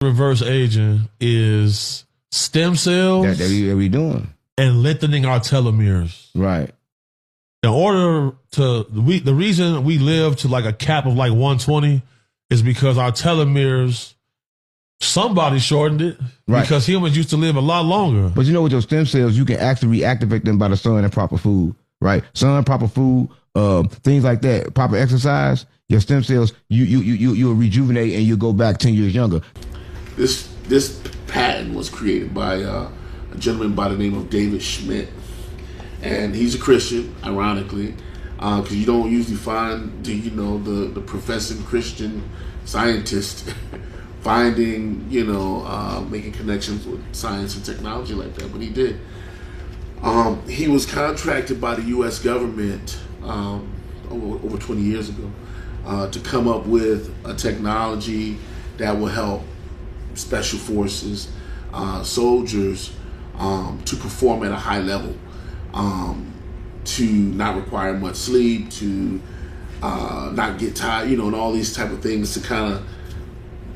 Reverse aging is stem cells that we doing and lengthening our telomeres. Right. In order to, the reason we live to like a cap of like 120 is because our telomeres, somebody shortened it. Right. Because humans used to live a lot longer. But you know, with your stem cells, you can actually reactivate them by the sun and proper food. Right. Sun, proper food, things like that, proper exercise, your stem cells, you'll rejuvenate and you'll go back 10 years younger. This patent was created by a gentleman by the name of David Schmidt, and he's a Christian, ironically, because you don't usually find the professing Christian scientist finding making connections with science and technology like that, but he did. He was contracted by the U.S. government over 20 years ago to come up with a technology that will help special forces, soldiers, to perform at a high level, to not require much sleep, to not get tired, and all these type of things, to kind of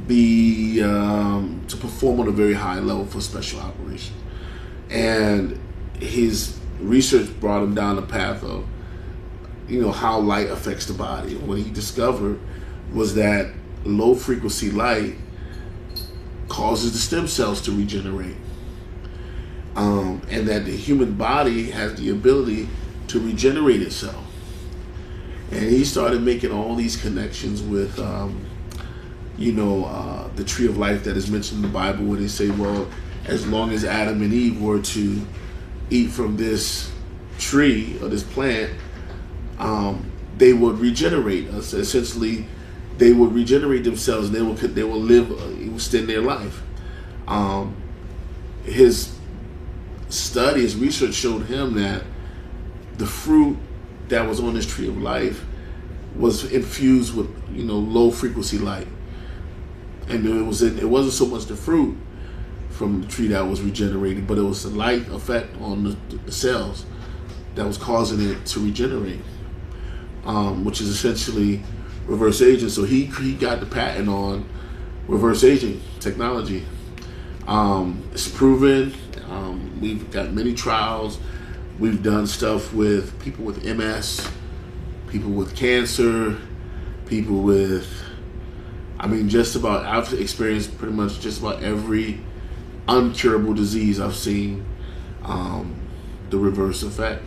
be to perform on a very high level for special operations. And his research brought him down the path of how light affects the body. What he discovered was that low frequency light causes the stem cells to regenerate, and that the human body has the ability to regenerate itself. And he started making all these connections with the tree of life that is mentioned in the Bible, where they say, well, as long as Adam and Eve were to eat from this tree or this plant, they would regenerate us. Essentially, they would regenerate themselves, and they will live, extend their life. His study, his research showed him that the fruit that was on this tree of life was infused with low frequency light, and it wasn't so much the fruit from the tree that was regenerating, but it was the light effect on the cells that was causing it to regenerate, which is essentially reverse aging. So he got the patent on reverse aging technology. It's proven. We've got many trials. We've done stuff with people with MS, people with cancer, people with, I've experienced pretty much just about every uncurable disease. I've seen the reverse effect,